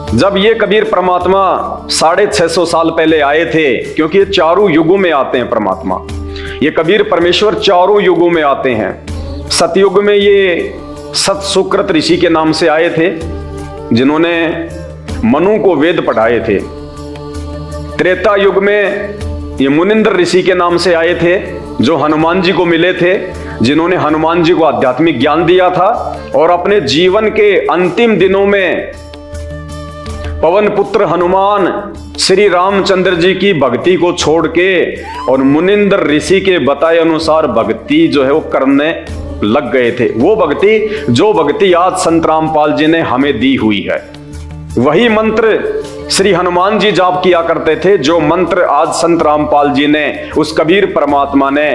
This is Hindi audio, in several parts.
जब ये कबीर परमात्मा 650 साल पहले आए थे, क्योंकि ये चारों युगों में आते हैं परमात्मा, ये कबीर परमेश्वर चारों युगों में आते हैं। सतयुग में ये सत सुकृत ऋषि के नाम से आए थे, जिन्होंने मनु को वेद पढ़ाए थे। त्रेता युग में ये मुनिंद्र ऋषि के नाम से आए थे, जो हनुमान जी को मिले थे, जिन्होंने हनुमान जी को आध्यात्मिक ज्ञान दिया था और अपने जीवन के अंतिम दिनों में पवन पुत्र हनुमान श्री रामचंद्र जी की भक्ति को छोड़ के और मुनिंद्र ऋषि के बताए अनुसार भक्ति जो है वो करने लग गए थे। वो भक्ति जो भक्ति आज संत रामपाल जी ने हमें दी हुई है, वही मंत्र श्री हनुमान जी जाप किया करते थे, जो मंत्र आज संत रामपाल जी ने, उस कबीर परमात्मा ने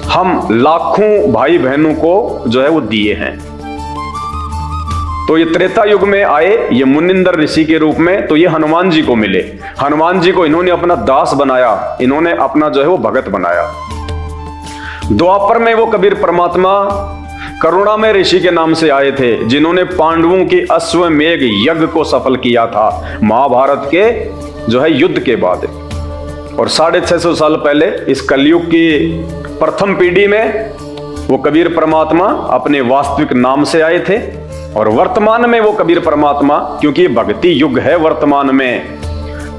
हम लाखों भाई बहनों को जो है वो दिए हैं। तो ये त्रेता युग में आए ये मुनिंद्र ऋषि के रूप में, तो ये हनुमान जी को मिले। हनुमान जी को इन्होंने अपना दास बनाया, इन्होंने अपना जो है वो भगत बनाया। द्वापर में वो कबीर परमात्मा करुणा में ऋषि के नाम से आए थे, जिन्होंने पांडवों की अश्वमेघ यज्ञ को सफल किया था महाभारत के जो है युद्ध के बाद। और 650 साल पहले इस कलयुग की प्रथम पीढ़ी में वो कबीर परमात्मा अपने वास्तविक नाम से आए थे। और वर्तमान में वो कबीर परमात्मा, क्योंकि भक्ति युग है, वर्तमान में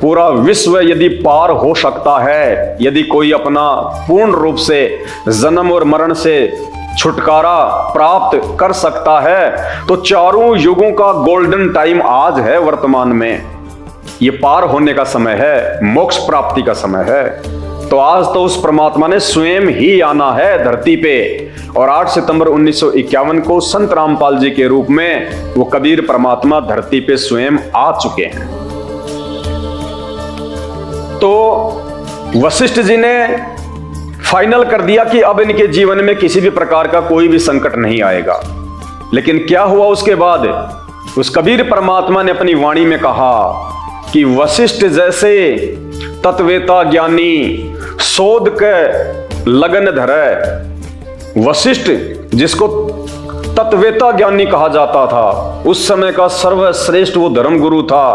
पूरा विश्व यदि पार हो सकता है, यदि कोई अपना पूर्ण रूप से जन्म और मरण से छुटकारा प्राप्त कर सकता है, तो चारों युगों का गोल्डन टाइम आज है वर्तमान में। ये पार होने का समय है, मोक्ष प्राप्ति का समय है। तो आज तो उस परमात्मा ने स्वयं ही आना है धरती पे। और 8 सितंबर 1951 को संत रामपाल जी के रूप में वो कबीर परमात्मा धरती पे स्वयं आ चुके हैं। तो वशिष्ठ जी ने फाइनल कर दिया कि अब इनके जीवन में किसी भी प्रकार का कोई भी संकट नहीं आएगा। लेकिन क्या हुआ उसके बाद? उस कबीर परमात्मा ने अपनी वाणी में कहा कि वशिष्ठ जैसे तत्वेता ज्ञानी शोध के लगन धरे। वशिष्ठ जिसको तत्वेता ज्ञानी कहा जाता था, उस समय का सर्वश्रेष्ठ वो धर्म गुरु था।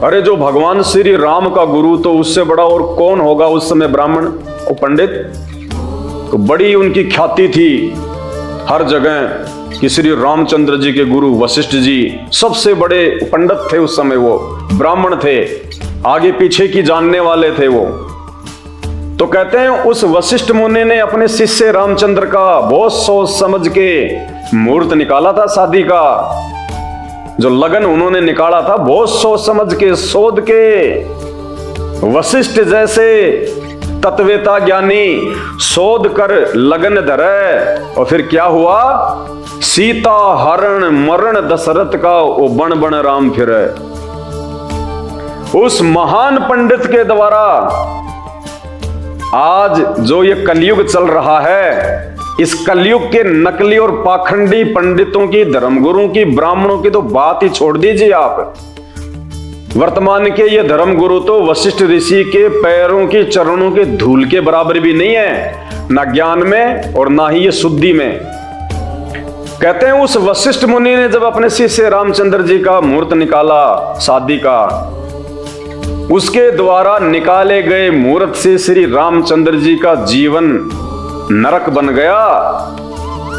अरे जो भगवान श्री राम का गुरु, तो उससे बड़ा और कौन होगा उस समय? ब्राह्मण और पंडित। तो बड़ी उनकी ख्याति थी हर जगह कि श्री रामचंद्र जी के गुरु वशिष्ठ जी सबसे बड़े पंडित थे उस समय, वो ब्राह्मण थे, आगे पीछे की जानने वाले थे वो। तो कहते हैं उस वशिष्ठ मुनि ने अपने शिष्य रामचंद्र का बहुत सोच समझ के मुहूर्त निकाला था शादी का। जो लगन उन्होंने निकाला था बहुत सोच समझ के, शोध के। वशिष्ठ जैसे तत्वेता ज्ञानी शोध कर लगन धरे। और फिर क्या हुआ? सीता हरण मरण दशरथ का वो बण बण राम फिरे। उस महान पंडित के द्वारा आज जो ये कलयुग चल रहा है, इस कलयुग के नकली और पाखंडी पंडितों की, धर्मगुरुओं की, ब्राह्मणों की तो बात ही छोड़ दीजिए आप। वर्तमान के ये धर्मगुरु तो वशिष्ठ ऋषि के पैरों की, चरणों के धूल के बराबर भी नहीं है, ना ज्ञान में और ना ही ये शुद्धि में। कहते हैं उस वशिष्ठ मुनि ने जब अपने शिष्य रामचंद्र जी का मुहूर्त निकाला शादी का, उसके द्वारा निकाले गए मुहूर्त से श्री रामचंद्र जी का जीवन नरक बन गया।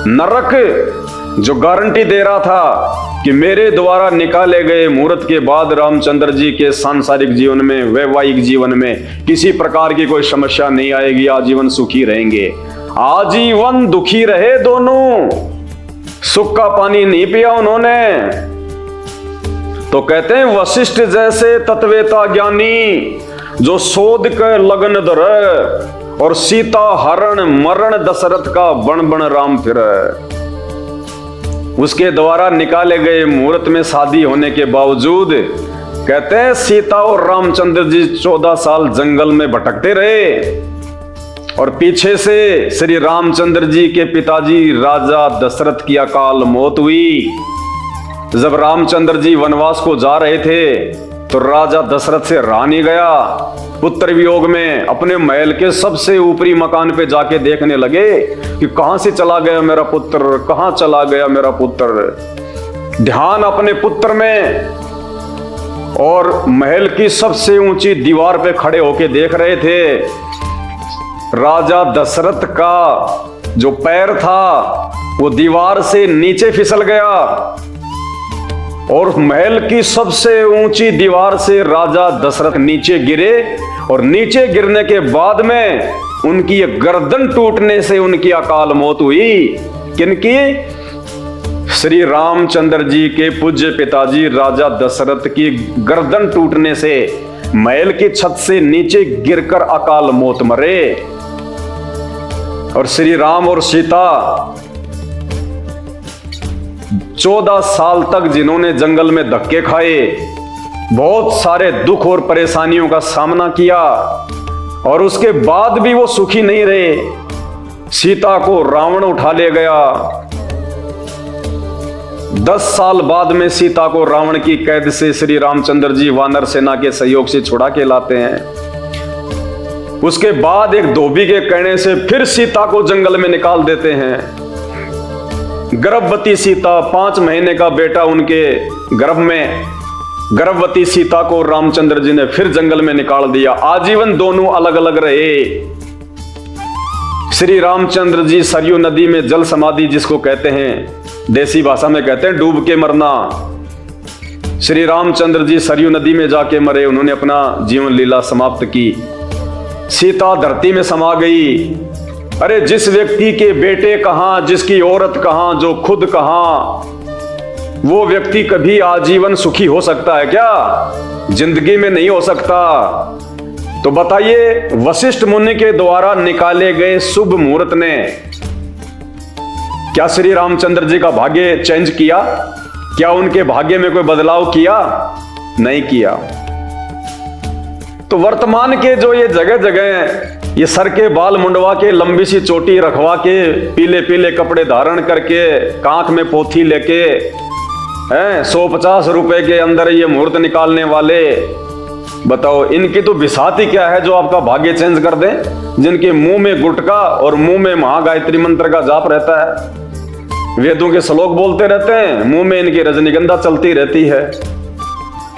नरक जो गारंटी दे रहा था कि मेरे द्वारा निकाले गए मुहूर्त के बाद रामचंद्र जी के सांसारिक जीवन में, वैवाहिक जीवन में किसी प्रकार की कोई समस्या नहीं आएगी, आजीवन सुखी रहेंगे। आजीवन दुखी रहे दोनों, सुख का पानी नहीं पिया उन्होंने। तो कहते हैं वशिष्ठ जैसे तत्वेता ज्ञानी जो शोध के लगन धरे और सीता हरण मरण दशरथ का बण बण राम फिरे। उसके द्वारा निकाले गए मुहूर्त में शादी होने के बावजूद कहते हैं सीता और रामचंद्र जी 14 साल जंगल में भटकते रहे। और पीछे से श्री रामचंद्र जी के पिताजी राजा दशरथ की अकाल मौत हुई। जब रामचंद्र जी वनवास को जा रहे थे तो राजा दशरथ से रहा नहीं गया। पुत्र वियोग में अपने महल के सबसे ऊपरी मकान पे जाके देखने लगे कि कहां से चला गया मेरा पुत्र, कहां चला गया मेरा पुत्र। ध्यान अपने पुत्र में और महल की सबसे ऊंची दीवार पे खड़े होके देख रहे थे। राजा दशरथ का जो पैर था वो दीवार से नीचे फिसल गया और महल की सबसे ऊंची दीवार से राजा दशरथ नीचे गिरे और नीचे गिरने के बाद में उनकी गर्दन टूटने से उनकी अकाल मौत हुई। किनकी? श्री रामचंद्र जी के पूज्य पिताजी राजा दशरथ की गर्दन टूटने से महल की छत से नीचे गिरकर अकाल मौत मरे। और श्री राम और सीता 14 साल तक जिन्होंने जंगल में धक्के खाए, बहुत सारे दुख और परेशानियों का सामना किया और उसके बाद भी वो सुखी नहीं रहे। सीता को रावण उठा ले गया। 10 साल बाद में सीता को रावण की कैद से श्री रामचंद्र जी वानर सेना के सहयोग से छुड़ा के लाते हैं। उसके बाद एक धोबी के कहने से फिर सीता को जंगल में निकाल देते हैं। गर्भवती सीता, 5 महीने का बेटा उनके गर्भ में, गर्भवती सीता को रामचंद्र जी ने फिर जंगल में निकाल दिया। आजीवन दोनों अलग अलग रहे। श्री रामचंद्र जी सरयू नदी में जल समाधि, जिसको कहते हैं देसी भाषा में कहते हैं डूब के मरना, श्री रामचंद्र जी सरयू नदी में जाके मरे। उन्होंने अपना जीवन लीला समाप्त की। सीता धरती में समा गई। अरे जिस व्यक्ति के बेटे कहां, जिसकी औरत कहां, जो खुद कहां, वो व्यक्ति कभी आजीवन सुखी हो सकता है क्या? जिंदगी में नहीं हो सकता। तो बताइए, वशिष्ठ मुनि के द्वारा निकाले गए शुभ मुहूर्त ने क्या श्री रामचंद्र जी का भाग्य चेंज किया? क्या उनके भाग्य में कोई बदलाव किया? नहीं किया। तो वर्तमान के जो ये जगह जगह ये सर के बाल मुंडवा के, लंबी सी चोटी रखवा के, पीले पीले कपड़े धारण करके, कांख में पोथी लेके, 150 रुपए के अंदर ये मुहूर्त निकालने वाले, बताओ इनकी तो बिसाती क्या है जो आपका भाग्य चेंज कर दें? जिनके मुंह में गुटका और मुंह में महागायत्री मंत्र का जाप रहता है, वेदों के श्लोक बोलते रहते हैं, मुंह में इनकी रजनीगंधा चलती रहती है।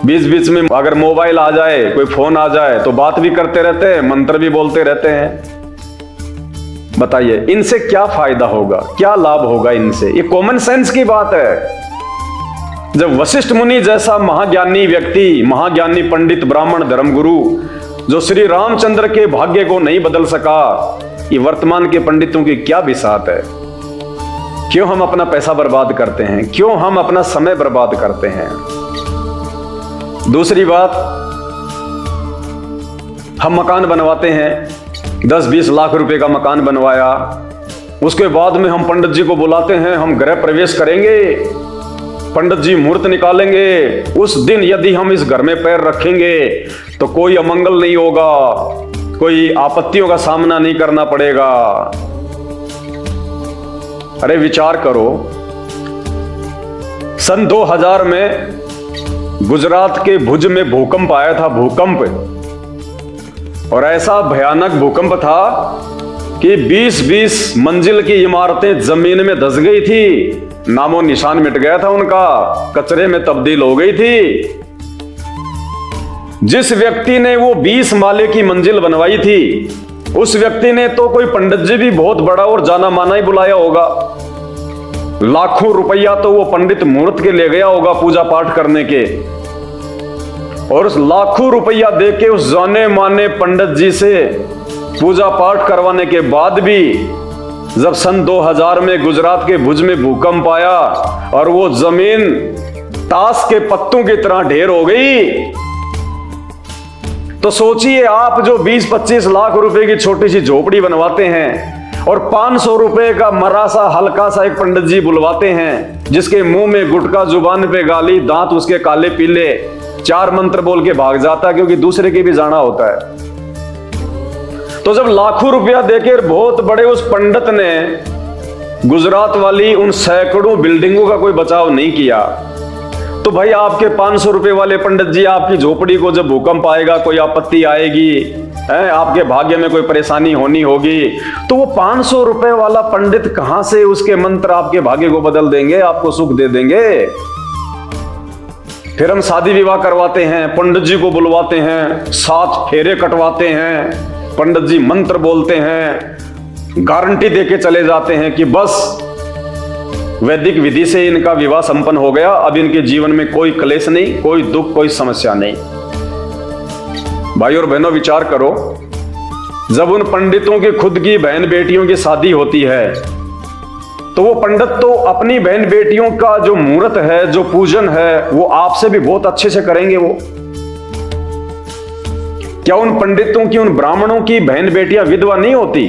बीच बीच में अगर मोबाइल आ जाए, कोई फोन आ जाए तो बात भी करते रहते हैं, मंत्र भी बोलते रहते हैं। बताइए इनसे क्या फायदा होगा, क्या लाभ होगा इनसे? ये कॉमन सेंस की बात है। जब वशिष्ठ मुनि जैसा महाज्ञानी व्यक्ति, महाज्ञानी पंडित, ब्राह्मण, धर्मगुरु, जो श्री रामचंद्र के भाग्य को नहीं बदल सका, ये वर्तमान के पंडितों की क्या बिसात है? क्यों हम अपना पैसा बर्बाद करते हैं? क्यों हम अपना समय बर्बाद करते हैं? दूसरी बात, हम मकान बनवाते हैं, 10-20 लाख रुपए का मकान बनवाया, उसके बाद में हम पंडित जी को बुलाते हैं, हम गृह प्रवेश करेंगे, पंडित जी मुहूर्त निकालेंगे, उस दिन यदि हम इस घर में पैर रखेंगे तो कोई अमंगल नहीं होगा, कोई आपत्तियों का सामना नहीं करना पड़ेगा। अरे विचार करो, सन 2000 में गुजरात के भुज में भूकंप आया था, भूकंप, और ऐसा भयानक भूकंप था कि 20-20 मंजिल की इमारतें जमीन में धंस गई थी, नामो निशान मिट गया था उनका, कचरे में तब्दील हो गई थी। जिस व्यक्ति ने वो 20 माले की मंजिल बनवाई थी, उस व्यक्ति ने तो कोई पंडित जी भी बहुत बड़ा और जाना माना ही बुलाया होगा। लाखों रुपया तो वो पंडित मुहूर्त के ले गया होगा पूजा पाठ करने के, और उस लाखों रुपया देके उस जाने माने पंडित जी से पूजा पाठ करवाने के बाद भी जब सन 2000 में गुजरात के भुज में भूकंप आया और वो जमीन ताश के पत्तों की तरह ढेर हो गई, तो सोचिए आप जो 20-25 लाख रुपए की छोटी सी झोपड़ी बनवाते हैं और 500 रुपए का मरा सा हल्का सा एक पंडित जी बुलवाते हैं, जिसके मुंह में गुटखा, जुबान पे गाली, दांत उसके काले पीले, 4 मंत्र बोल के भाग जाता है क्योंकि दूसरे की भी जाना होता है। तो जब लाखों रुपया देकर बहुत बड़े उस पंडित ने गुजरात वाली उन सैकड़ों बिल्डिंगों का कोई बचाव नहीं किया, तो भाई आपके 500 रुपए वाले पंडित जी आपकी झोपड़ी को जब भूकंप आएगा, कोई आपत्ति आएगी, आपके भाग्य में कोई परेशानी होनी होगी, तो वो 500 रुपए वाला पंडित कहां से उसके मंत्र आपके भाग्य को बदल देंगे, आपको सुख दे देंगे? फिर हम शादी विवाह करवाते हैं, पंडित जी को बुलवाते हैं, 7 फेरे कटवाते हैं, पंडित जी मंत्र बोलते हैं, गारंटी देके चले जाते हैं कि बस वैदिक विधि से इनका विवाह संपन्न हो गया, अब इनके जीवन में कोई क्लेश नहीं, कोई दुख, कोई समस्या नहीं। भाई और बहनों, विचार करो, जब उन पंडितों के खुद की बहन बेटियों की शादी होती है तो वो पंडित तो अपनी बहन बेटियों का जो मुहूर्त है, जो पूजन है, वो आपसे भी बहुत अच्छे से करेंगे। वो क्या उन पंडितों की, उन ब्राह्मणों की बहन बेटियां विधवा नहीं होती?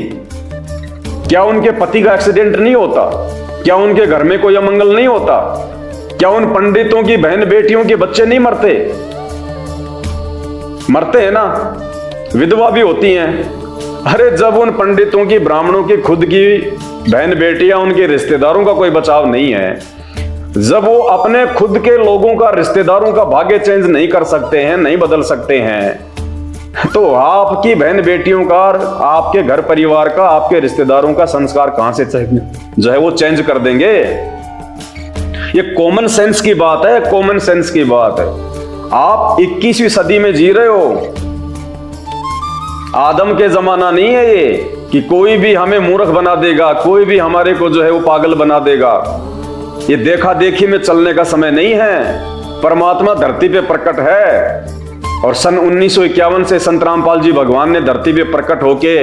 क्या उनके पति का एक्सीडेंट नहीं होता? क्या उनके घर में कोई अमंगल नहीं होता? क्या उन पंडितों की बहन बेटियों के बच्चे नहीं मरते? मरते हैं ना, विधवा भी होती हैं। अरे जब उन पंडितों की, ब्राह्मणों की खुद की बहन बेटियां, उनके रिश्तेदारों का कोई बचाव नहीं है, जब वो अपने खुद के लोगों का, रिश्तेदारों का भाग्य चेंज नहीं कर सकते हैं, नहीं बदल सकते हैं, तो आपकी बहन बेटियों का, आपके घर परिवार का, आपके रिश्तेदारों का संस्कार कहां से जो है वो चेंज कर देंगे? ये कॉमन सेंस की बात है, कॉमन सेंस की बात है। आप 21वीं सदी में जी रहे हो, आदम के जमाना नहीं है ये कि कोई भी हमें मूर्ख बना देगा, कोई भी हमारे को जो है वो पागल बना देगा। ये देखा देखी में चलने का समय नहीं है। परमात्मा धरती पे प्रकट है और सन 1951 से संत रामपाल जी भगवान ने धरती पे प्रकट होके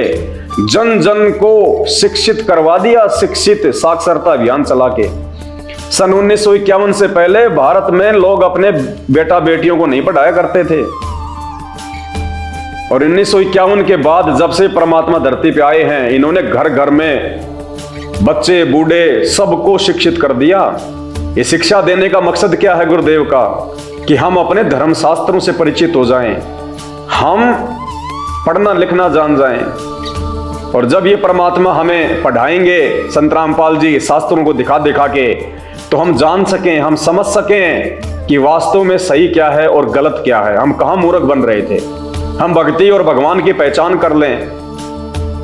जन जन को शिक्षित करवा दिया, शिक्षित साक्षरता अभियान चला के। सन 1951 से पहले भारत में लोग अपने बेटा बेटियों को नहीं पढ़ाया करते थे, और 1951 के बाद जब से परमात्मा धरती पे आए हैं, इन्होंने घर घर में बच्चे बूढ़े सबको शिक्षित कर दिया। ये शिक्षा देने का मकसद क्या है गुरुदेव का? कि हम अपने धर्म शास्त्रों से परिचित हो जाएं, हम पढ़ना लिखना जान जाएं, और जब ये परमात्मा हमें पढ़ाएंगे, संत रामपाल जी शास्त्रों को दिखा दिखा के, तो हम जान सकें, हम समझ सकें कि वास्तव में सही क्या है और गलत क्या है, हम कहाँ मूर्ख बन रहे थे। हम भक्ति और भगवान की पहचान कर लें,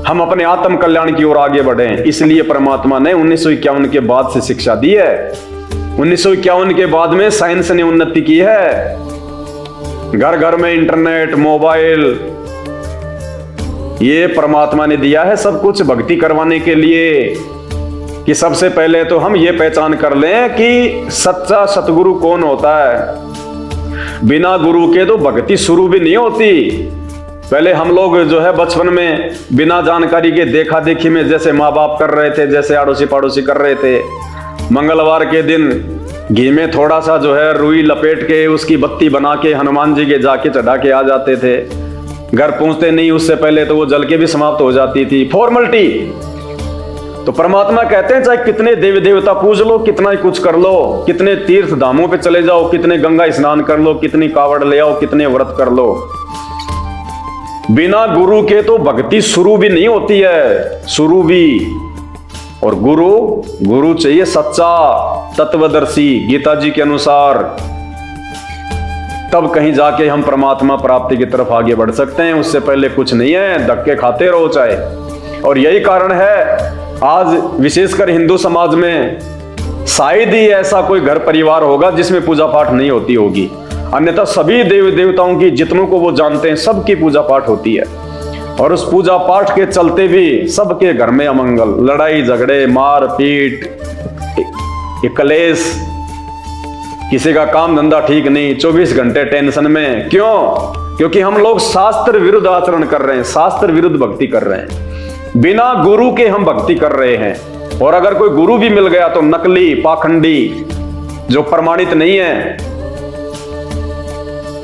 हम अपने आत्म कल्याण की ओर आगे बढ़ें। इसलिए परमात्मा ने 1951 के बाद से शिक्षा दी है। 1951 के बाद में साइंस ने उन्नति की है, घर घर में इंटरनेट, मोबाइल, ये परमात्मा ने दिया है सब कुछ भक्ति करवाने के लिए। कि सबसे पहले तो हम ये पहचान कर लें कि सच्चा सतगुरु कौन होता है। बिना गुरु के तो भक्ति शुरू भी नहीं होती। पहले हम लोग जो है बचपन में बिना जानकारी के देखा देखी में जैसे माँ बाप कर रहे थे, जैसे अड़ोसी पड़ोसी कर रहे थे, मंगलवार के दिन घी में थोड़ा सा जो है रुई लपेट के उसकी बत्ती बना के हनुमान जी के जाके चढ़ा के आ जाते थे। घर पहुंचते नहीं उससे पहले तो वो जल के भी समाप्त हो जाती थी, फॉर्मेलिटी। तो परमात्मा कहते हैं चाहे कितने देवी देवता पूज लो, कितना ही कुछ कर लो, कितने तीर्थ धामों पे चले जाओ, कितने गंगा स्नान कर लो, कितनी कावड़ ले आओ, कितने व्रत कर लो, बिना गुरु के तो भक्ति शुरू भी नहीं होती है, शुरू भी। और गुरु चाहिए सच्चा तत्वदर्शी, गीता जी के अनुसार, तब कहीं जाके हम परमात्मा प्राप्ति की तरफ आगे बढ़ सकते हैं। उससे पहले कुछ नहीं है, धक्के खाते रहो चाहे। और यही कारण है आज विशेषकर हिंदू समाज में शायद ही ऐसा कोई घर परिवार होगा जिसमें पूजा पाठ नहीं होती होगी, अन्यथा सभी देवी देवताओं की जितनों को वो जानते हैं सबकी पूजा पाठ होती है। और उस पूजा पाठ के चलते भी सबके घर में अमंगल, लड़ाई झगड़े, मार पीट, कलेश, किसी का काम धंधा ठीक नहीं, 24 घंटे टेंशन में। क्यों? क्योंकि हम लोग शास्त्र विरुद्ध आचरण कर रहे हैं, शास्त्र विरुद्ध भक्ति कर रहे हैं, बिना गुरु के हम भक्ति कर रहे हैं। और अगर कोई गुरु भी मिल गया तो नकली, पाखंडी, जो प्रमाणित नहीं है,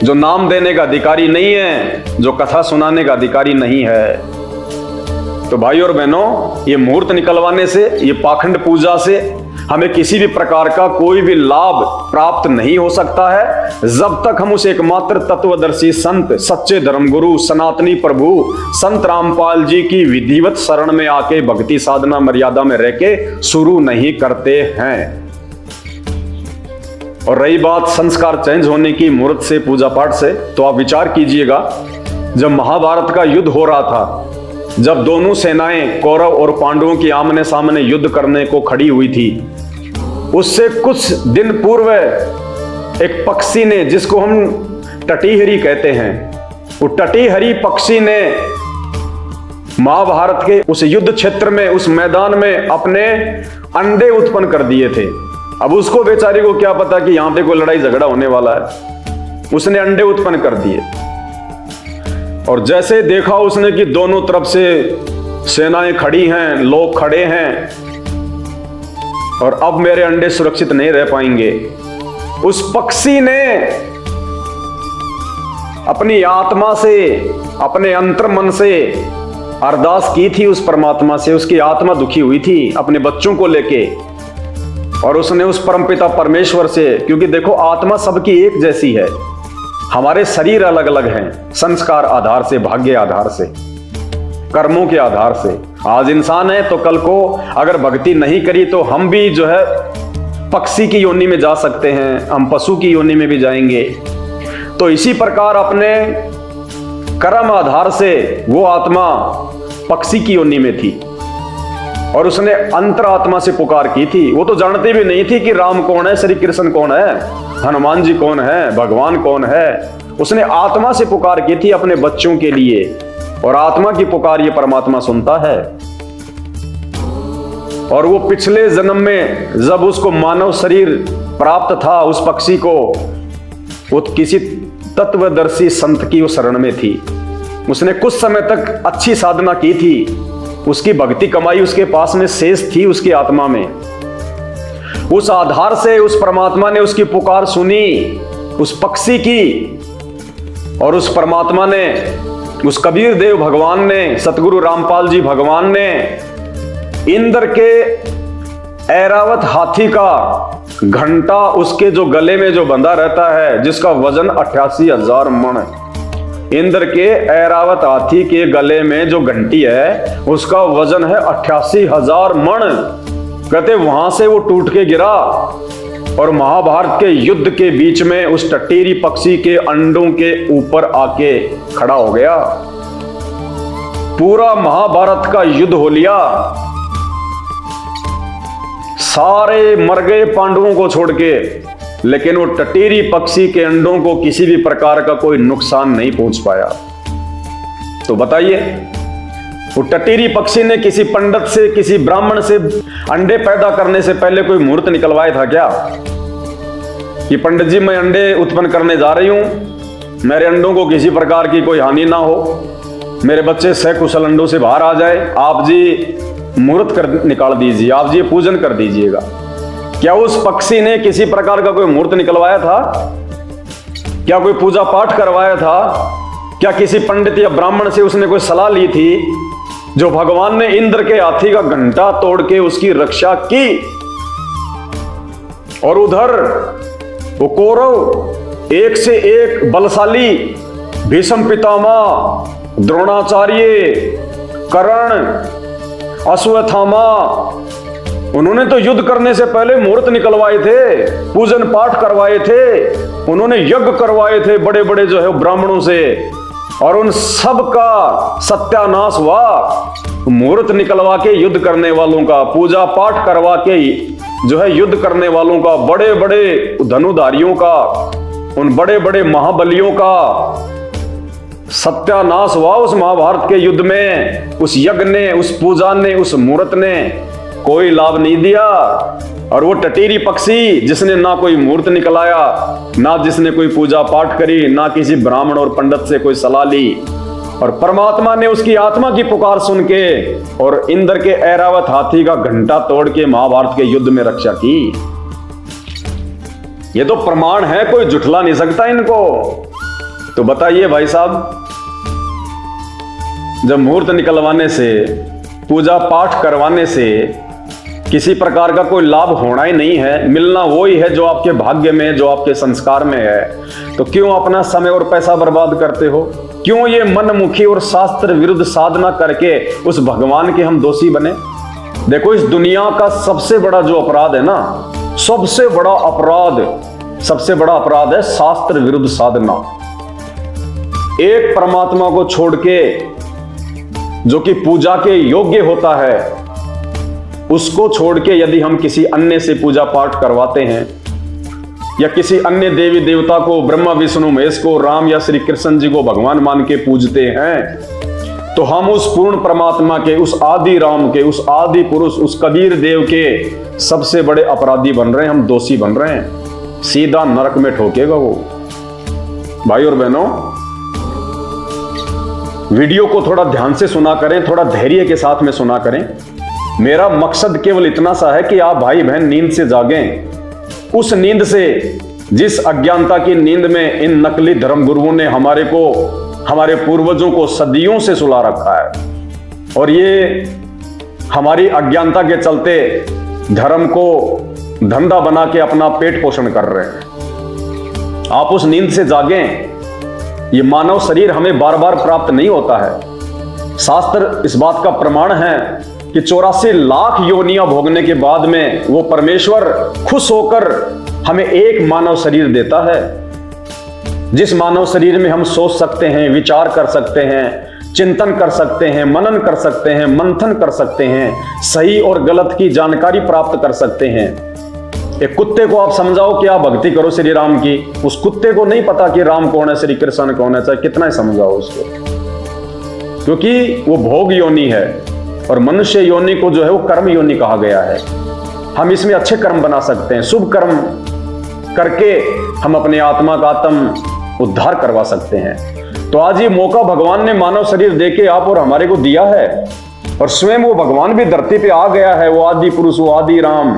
जो नाम देने का अधिकारी नहीं है, जो कथा सुनाने का अधिकारी नहीं है। तो भाई और बहनों, ये मुहूर्त निकलवाने से, ये पाखंड पूजा से हमें किसी भी प्रकार का कोई भी लाभ प्राप्त नहीं हो सकता है जब तक हम उस एकमात्र तत्वदर्शी संत, सच्चे धर्मगुरु, सनातनी प्रभु संत रामपाल जी की विधिवत शरण में आके भक्ति साधना मर्यादा में रह के शुरू नहीं करते हैं। और रही बात संस्कार चेंज होने की मुहूर्त से, पूजा पाठ से, तो आप विचार कीजिएगा, जब महाभारत का युद्ध हो रहा था, जब दोनों सेनाएं कौरव और पांडवों की आमने सामने युद्ध करने को खड़ी हुई थी, उससे कुछ दिन पूर्व एक पक्षी ने, जिसको हम टटीहरी कहते हैं, वो टटीहरी पक्षी ने महाभारत के उस युद्ध क्षेत्र में, उस मैदान में अपने अंडे उत्पन्न कर दिए थे। अब उसको बेचारे को क्या पता कि यहां पे कोई लड़ाई झगड़ा होने वाला है। उसने अंडे उत्पन्न कर दिए और जैसे देखा उसने कि दोनों तरफ से सेनाएं खड़ी हैं, लोग खड़े हैं और अब मेरे अंडे सुरक्षित नहीं रह पाएंगे। उस पक्षी ने अपनी आत्मा से, अपने अंतर्मन से अरदास की थी उस परमात्मा से। उसकी आत्मा दुखी हुई थी अपने बच्चों को लेके और उसने उस परमपिता परमेश्वर से, क्योंकि देखो आत्मा सबकी एक जैसी है, हमारे शरीर अलग अलग हैं, संस्कार आधार से, भाग्य आधार से, कर्मों के आधार से। आज इंसान है तो कल को अगर भक्ति नहीं करी तो हम भी जो है पक्षी की योनि में जा सकते हैं, हम पशु की योनि में भी जाएंगे। तो इसी प्रकार अपने कर्म आधार से वो आत्मा पक्षी की योनि में थी और उसने अंतरात्मा से पुकार की थी। वो तो जानती भी नहीं थी कि राम कौन है, श्री कृष्ण कौन है, हनुमान जी कौन है, भगवान कौन है। उसने आत्मा से पुकार की थी अपने बच्चों के लिए और आत्मा की पुकार ये परमात्मा सुनता है। और वो पिछले जन्म में जब उसको मानव शरीर प्राप्त था, उस पक्षी को, वो किसी तत्वदर्शी संत की वो शरण में थी। उसने कुछ समय तक अच्छी साधना की थी, उसकी भक्ति कमाई उसके पास में शेष थी उसकी आत्मा में। उस आधार से उस परमात्मा ने उसकी पुकार सुनी, उस पक्षी की, और उस परमात्मा ने, उस कबीर देव भगवान ने, सतगुरु रामपाल जी भगवान ने इंद्र के ऐरावत हाथी का घंटा उसके जो गले में जो बंधा रहता है, जिसका वजन 88,000 मण, इंद्र के ऐरावत हाथी के गले में जो घंटी है उसका वजन है 88,000 मण। कहते वहां से वो टूट के गिरा और महाभारत के युद्ध के बीच में उस टटीरी पक्षी के अंडों के ऊपर आके खड़ा हो गया। पूरा महाभारत का युद्ध हो लिया, सारे मर गए पांडवों को छोड़ के, लेकिन वो टटीरी पक्षी के अंडों को किसी भी प्रकार का कोई नुकसान नहीं पहुंच पाया। तो बताइए, वो टटीरी पक्षी ने किसी पंडित से, किसी ब्राह्मण से अंडे पैदा करने से पहले कोई मुहूर्त निकलवाया था क्या कि पंडित जी मैं अंडे उत्पन्न करने जा रही हूं, मेरे अंडों को किसी प्रकार की कोई हानि ना हो, मेरे बच्चे सकुशल अंडों से बाहर आ जाए, आप जी मुहूर्त कर निकाल दीजिए, आप जी पूजन कर दीजिएगा। क्या उस पक्षी ने किसी प्रकार का कोई मुहूर्त निकलवाया था? क्या कोई पूजा पाठ करवाया था? क्या किसी पंडित या ब्राह्मण से उसने कोई सलाह ली थी? जो भगवान ने इंद्र के हाथी का घंटा तोड़ के उसकी रक्षा की। और उधर वो कौरव एक से एक बलशाली, भीष्म पितामह, द्रोणाचार्य, कर्ण, अश्वत्थामा, उन्होंने तो युद्ध करने से पहले मुहूर्त निकलवाए थे, पूजन पाठ करवाए थे, उन्होंने यज्ञ करवाए थे बड़े बड़े जो है ब्राह्मणों से, और उन सब का सत्यानाश हुआ। मुहूर्त निकलवा के युद्ध करने वालों का, पूजा पाठ करवा के जो है युद्ध करने वालों का, बड़े बड़े धनुधारियों का, उन बड़े बड़े महाबलियों का सत्यानाश हुआ उस महाभारत के युद्ध में। उस यज्ञ ने, उस पूजा ने, उस मुहूर्त ने कोई लाभ नहीं दिया। और वो टटीरी पक्षी जिसने ना कोई मुहूर्त निकलाया, ना जिसने कोई पूजा पाठ करी, ना किसी ब्राह्मण और पंडित से कोई सलाह ली, और परमात्मा ने उसकी आत्मा की पुकार सुन के और इंद्र के ऐरावत हाथी का घंटा तोड़ के महाभारत के युद्ध में रक्षा की। ये तो प्रमाण है, कोई जुठला नहीं सकता इनको। तो बताइए भाई साहब, जब मुहूर्त निकलवाने से, पूजा पाठ करवाने से किसी प्रकार का कोई लाभ होना ही नहीं है, मिलना वो ही है जो आपके भाग्य में, जो आपके संस्कार में है, तो क्यों अपना समय और पैसा बर्बाद करते हो? क्यों ये मनमुखी और शास्त्र विरुद्ध साधना करके उस भगवान के हम दोषी बने? देखो, इस दुनिया का सबसे बड़ा जो अपराध है ना, सबसे बड़ा अपराध है शास्त्र विरुद्ध साधना। एक परमात्मा को छोड़ के जो कि पूजा के योग्य होता है, उसको छोड़ के यदि हम किसी अन्य से पूजा पाठ करवाते हैं या किसी अन्य देवी देवता को, ब्रह्मा विष्णु महेश को, राम या श्री कृष्ण जी को भगवान मान के पूजते हैं, तो हम उस पूर्ण परमात्मा के, उस आदि राम के, उस आदि पुरुष, उस कबीर देव के सबसे बड़े अपराधी बन रहे हैं, हम दोषी बन रहे हैं। सीधा नरक में ठोकेगा वो। भाई और बहनों, वीडियो को थोड़ा ध्यान से सुना करें, थोड़ा धैर्य के साथ में सुना करें। मेरा मकसद केवल इतना सा है कि आप भाई बहन नींद से जागें, उस नींद से जिस अज्ञानता की नींद में इन नकली धर्मगुरुओं ने हमारे को, हमारे पूर्वजों को सदियों से सुला रखा है, और ये हमारी अज्ञानता के चलते धर्म को धंधा बना के अपना पेट पोषण कर रहे हैं। आप उस नींद से जागें। ये मानव शरीर हमें बार बार प्राप्त नहीं होता है। शास्त्र इस बात का प्रमाण है कि 84 लाख योनियां भोगने के बाद में वो परमेश्वर खुश होकर हमें एक मानव शरीर देता है, जिस मानव शरीर में हम सोच सकते हैं, विचार कर सकते हैं, चिंतन कर सकते हैं, मनन कर सकते हैं, मंथन कर सकते हैं, सही और गलत की जानकारी प्राप्त कर सकते हैं। एक कुत्ते को आप समझाओ कि आप भक्ति करो श्री राम की, उस कुत्ते को नहीं पता कि राम कौन है, श्री कृष्ण कौन है, चाहे कितना ही समझाओ उसको, क्योंकि वो भोग योनि है। और मनुष्य योनि को जो है वो कर्म योनि कहा गया है। हम इसमें अच्छे कर्म बना सकते हैं, शुभ कर्म करके हम अपने आत्मा का आत्म उद्धार करवा सकते हैं। तो आज ये मौका भगवान ने मानव शरीर देके आप और हमारे को दिया है, और स्वयं वो भगवान भी धरती पे आ गया है। वो आदि पुरुष, वो आदि राम,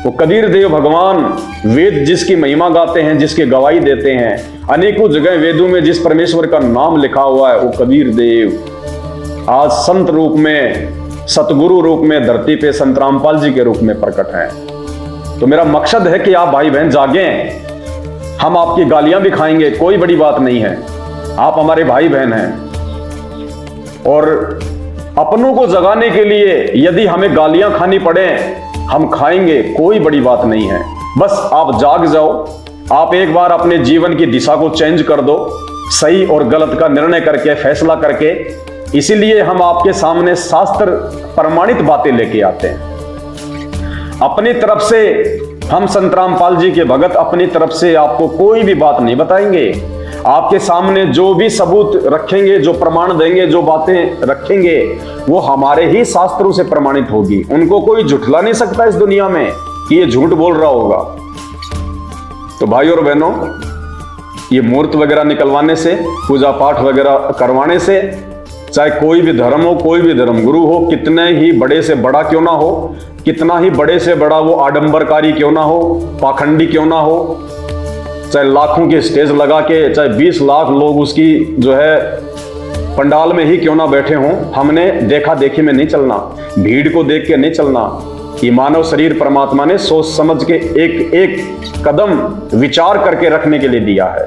वो कबीर देव भगवान, वेद जिसकी महिमा गाते हैं, जिसकी गवाही देते हैं, अनेकों जगह वेदों में जिस परमेश्वर का नाम लिखा हुआ है वो कबीर देव आज संत रूप में, सतगुरु रूप में धरती पे संत रामपाल जी के रूप में प्रकट हैं। तो मेरा मकसद है कि आप भाई बहन जागें। हम आपकी गालियां भी खाएंगे, कोई बड़ी बात नहीं है, आप हमारे भाई बहन हैं। और अपनों को जगाने के लिए यदि हमें गालियां खानी पड़े, हम खाएंगे, कोई बड़ी बात नहीं है। बस आप जाग जाओ, आप एक बार अपने जीवन की दिशा को चेंज कर दो, सही और गलत का निर्णय करके, फैसला करके। इसीलिए हम आपके सामने शास्त्र प्रमाणित बातें लेके आते हैं। अपनी तरफ से हम संत रामपाल जी के भगत अपनी तरफ से आपको कोई भी बात नहीं बताएंगे। आपके सामने जो भी सबूत रखेंगे, जो प्रमाण देंगे, जो बातें रखेंगे, वो हमारे ही शास्त्रों से प्रमाणित होगी। उनको कोई झुठला नहीं सकता इस दुनिया में कि ये झूठ बोल रहा होगा। तो भाई और बहनों, ये मूर्त वगैरह निकलवाने से, पूजा पाठ वगैरह करवाने से, चाहे कोई भी धर्म हो, कोई भी धर्म गुरु हो, कितने ही बड़े से बड़ा क्यों ना हो, कितना ही बड़े से बड़ा वो आडंबरकारी क्यों ना हो, पाखंडी क्यों ना हो, चाहे लाखों की स्टेज लगा के, चाहे 20 लाख लोग उसकी जो है पंडाल में ही क्यों ना बैठे हों, हमने देखा देखी में नहीं चलना, भीड़ को देख के नहीं चलना। ये मानव शरीर परमात्मा ने सोच समझ के एक एक कदम विचार करके रखने के लिए दिया है।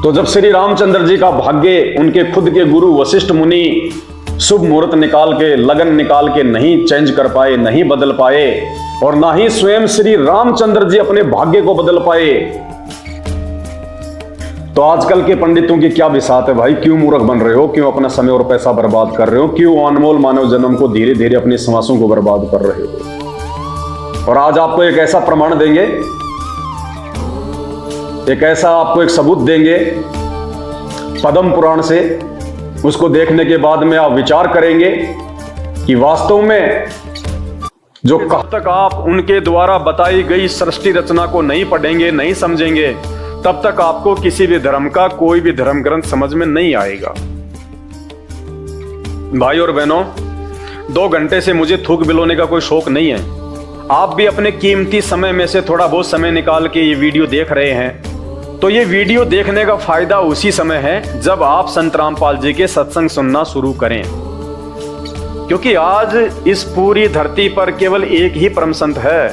तो जब श्री रामचंद्र जी का भाग्य उनके खुद के गुरु वशिष्ठ मुनि शुभ मुहूर्त निकाल के, लगन निकाल के नहीं चेंज कर पाए, नहीं बदल पाए, और ना ही स्वयं श्री रामचंद्र जी अपने भाग्य को बदल पाए, तो आजकल के पंडितों की क्या बिसात है भाई? क्यों मूर्ख बन रहे हो? क्यों अपना समय और पैसा बर्बाद कर रहे हो? क्यों अनमोल मानव जन्म को धीरे धीरे अपनी श्वासों को बर्बाद कर रहे हो? और आज आपको एक ऐसा प्रमाण देंगे, एक ऐसा आपको एक सबूत देंगे पद्म पुराण से। उसको देखने के बाद में आप विचार करेंगे कि वास्तव में जो कब तक आप उनके द्वारा बताई गई सृष्टि रचना को नहीं पढ़ेंगे, नहीं समझेंगे, तब तक आपको किसी भी धर्म का कोई भी धर्म ग्रंथ समझ में नहीं आएगा। भाई और बहनों, 2 घंटे से मुझे थूक बिलोने का कोई शौक नहीं है। आप भी अपने कीमती समय में से थोड़ा बहुत समय निकाल के ये वीडियो देख रहे हैं, तो ये वीडियो देखने का फायदा उसी समय है जब आप संत रामपाल जी के सत्संग सुनना शुरू करें। क्योंकि आज इस पूरी धरती पर केवल एक ही परम संत है,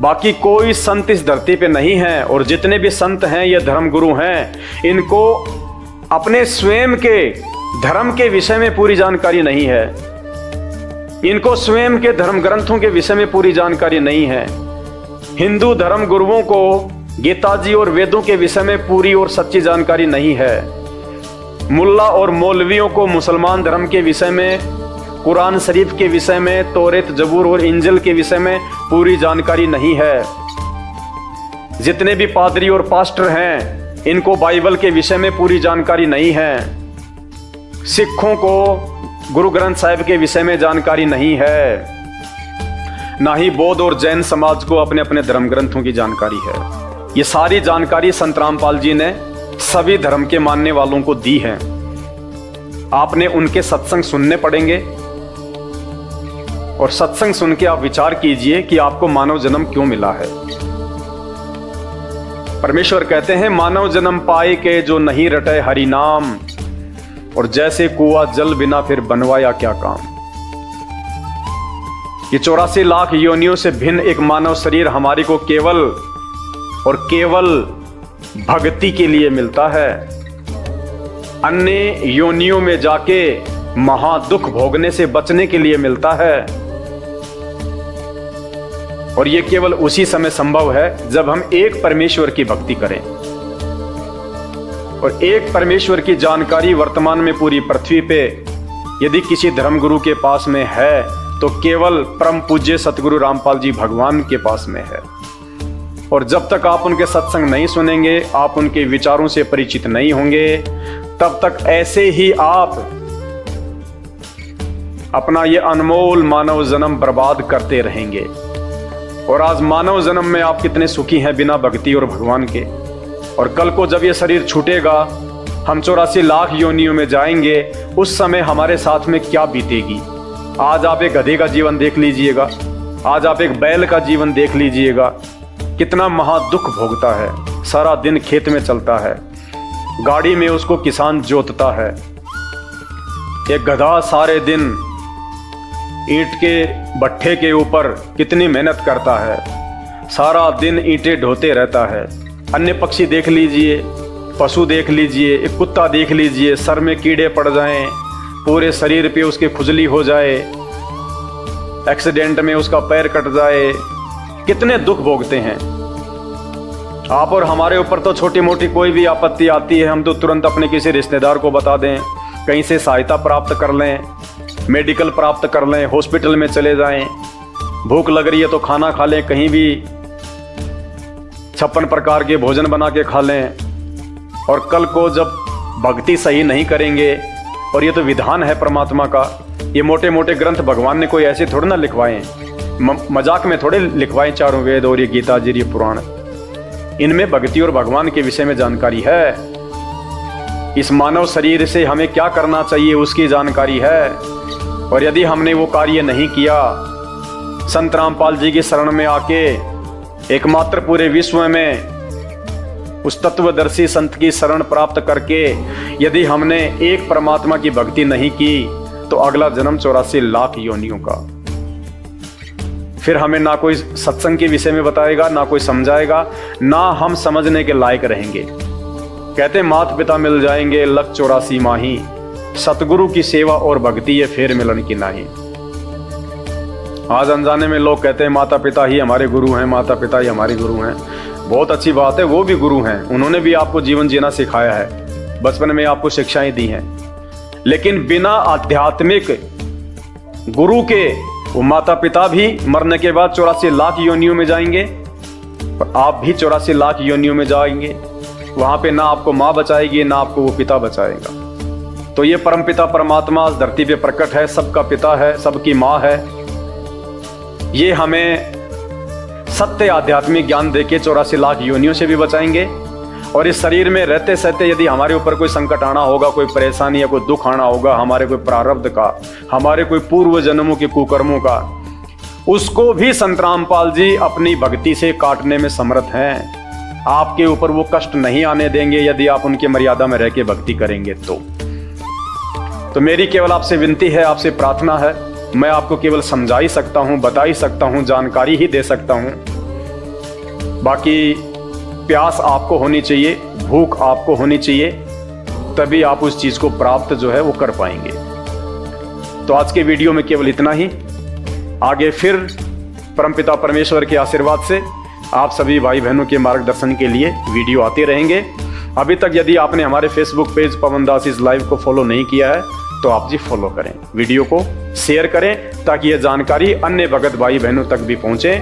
बाकी कोई संत इस धरती पे नहीं है। और जितने भी संत हैं, ये धर्म गुरु हैं, इनको अपने स्वयं के धर्म के विषय में पूरी जानकारी नहीं है, इनको स्वयं के धर्म ग्रंथों के विषय में पूरी जानकारी नहीं है। हिंदू धर्म गुरुओं को गीता जी और वेदों के विषय में पूरी और सच्ची जानकारी नहीं है। मुल्ला और मौलवियों को मुसलमान धर्म के विषय में, कुरान शरीफ के विषय में, तौरेत, जबूर और इंजिल के विषय में पूरी जानकारी नहीं है। जितने भी पादरी और पास्टर हैं, इनको बाइबल के विषय में पूरी जानकारी नहीं है। सिखों को गुरु ग्रंथ साहिब के विषय में जानकारी नहीं है। ना ही बौद्ध और जैन समाज को अपने अपने धर्म ग्रंथों की जानकारी है। ये सारी जानकारी संत रामपाल जी ने सभी धर्म के मानने वालों को दी है। आपने उनके सत्संग सुनने पड़ेंगे और सत्संग सुन के आप विचार कीजिए कि आपको मानव जन्म क्यों मिला है। परमेश्वर कहते हैं, मानव जन्म पाए के जो नहीं रटे हरि नाम, और जैसे कुआं जल बिना फिर बनवाया क्या काम। ये 84 लाख योनियों से भिन्न एक मानव शरीर हमारी को केवल और केवल भक्ति के लिए मिलता है। अन्य योनियों में जाके महादुख भोगने से बचने के लिए मिलता है। और ये केवल उसी समय संभव है जब हम एक परमेश्वर की भक्ति करें। और एक परमेश्वर की जानकारी वर्तमान में पूरी पृथ्वी पे यदि किसी धर्मगुरु के पास में है तो केवल परम पूज्य सतगुरु रामपाल जी भगवान के पास में है। और जब तक आप उनके सत्संग नहीं सुनेंगे, आप उनके विचारों से परिचित नहीं होंगे, तब तक ऐसे ही आप अपना ये अनमोल मानव जन्म बर्बाद करते रहेंगे। और आज मानव जन्म में आप कितने सुखी हैं बिना भक्ति और भगवान के। और कल को जब ये शरीर छूटेगा, हम 84 लाख योनियों में जाएंगे, उस समय हमारे साथ में क्या बीतेगी। आज आप एक गधे का जीवन देख लीजिएगा, आज आप एक बैल का जीवन देख लीजिएगा, कितना महादुख भोगता है। सारा दिन खेत में चलता है, गाड़ी में उसको किसान जोतता है। एक गधा सारे दिन ईंट के भट्ठे के ऊपर कितनी मेहनत करता है, सारा दिन ईंटें ढोते रहता है। अन्य पक्षी देख लीजिए, पशु देख लीजिए, एक कुत्ता देख लीजिए, सर में कीड़े पड़ जाएं, पूरे शरीर पे उसके खुजली हो जाए, एक्सीडेंट में उसका पैर कट जाए, कितने दुख भोगते हैं। आप और हमारे ऊपर तो छोटी मोटी कोई भी आपत्ति आती है, हम तो तुरंत अपने किसी रिश्तेदार को बता दें, कहीं से सहायता प्राप्त कर लें, मेडिकल प्राप्त कर लें, हॉस्पिटल में चले जाएं। भूख लग रही है तो खाना खा लें, कहीं भी 56 प्रकार के भोजन बना के खा लें। और कल को जब भक्ति सही नहीं करेंगे, और ये तो विधान है परमात्मा का, ये मोटे मोटे ग्रंथ भगवान ने कोई ऐसे थोड़े ना लिखवाए, मजाक में थोड़े लिखवाए। चारों वेद और ये गीता जी, ये पुराण, इनमें भक्ति और भगवान के विषय में जानकारी है। इस मानव शरीर से हमें क्या करना चाहिए उसकी जानकारी है। और यदि हमने वो कार्य नहीं किया, संत रामपाल जी की शरण में आके एकमात्र पूरे विश्व में उस तत्वदर्शी संत की शरण प्राप्त करके यदि हमने एक परमात्मा की भक्ति नहीं की, तो अगला जन्म 84 लाख योनियों का। फिर हमें ना कोई सत्संग के विषय में बताएगा, ना कोई समझाएगा, ना हम समझने के लायक रहेंगे। कहते माता पिता मिल जाएंगे लख 84 माही, सतगुरु की सेवा और भक्ति ये फेर मिलन की नाही। आज अनजाने में लोग कहते हैं माता पिता ही हमारे गुरु हैं, माता पिता ही हमारे गुरु हैं। बहुत अच्छी बात है, वो भी गुरु हैं, उन्होंने भी आपको जीवन जीना सिखाया है, बचपन में आपको शिक्षाएं दी हैं। लेकिन बिना आध्यात्मिक गुरु के वो माता पिता भी मरने के बाद 84 लाख योनियों में जाएंगे, और आप भी 84 लाख योनियों में जाएंगे। वहां पे ना आपको माँ बचाएगी, ना आपको वो पिता बचाएगा। तो ये परम पिता परमात्मा इस धरती पे प्रकट है, सबका पिता है, सबकी माँ है। ये हमें सत्य आध्यात्मिक ज्ञान देके 84 लाख योनियों से भी बचाएंगे। और इस शरीर में रहते सहते यदि हमारे ऊपर कोई संकट आना होगा, कोई परेशानी या कोई दुख आना होगा, हमारे कोई प्रारब्ध का, हमारे कोई पूर्व जन्मों के कुकर्मों का, उसको भी संत रामपाल जी अपनी भक्ति से काटने में समर्थ हैं। आपके ऊपर वो कष्ट नहीं आने देंगे यदि आप उनकी मर्यादा में रह के भक्ति करेंगे। तो मेरी केवल आपसे विनती है, आपसे प्रार्थना है, मैं आपको केवल समझा ही सकता हूँ, बता ही सकता हूँ, जानकारी ही दे सकता हूँ। बाकी प्यास आपको होनी चाहिए, भूख आपको होनी चाहिए, तभी आप उस चीज को प्राप्त जो है वो कर पाएंगे। तो आज के वीडियो में केवल इतना ही। आगे फिर परमपिता परमेश्वर के आशीर्वाद से आप सभी भाई बहनों के मार्गदर्शन के लिए वीडियो आते रहेंगे। अभी तक यदि आपने हमारे Facebook page Pawan Das is live को फॉलो नहीं किया है तो आप जी फॉलो करें, वीडियो को शेयर करें ताकि यह जानकारी अन्य भगत भाई बहनों तक भी पहुंचे।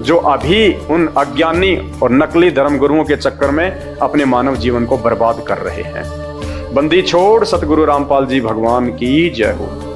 जो अभी उन अज्ञानी और नकली धर्मगुरुओं के चक्कर में अपने मानव जीवन को बर्बाद कर रहे हैं। बंदी छोड़ सतगुरु रामपाल जी भगवान की जय हो।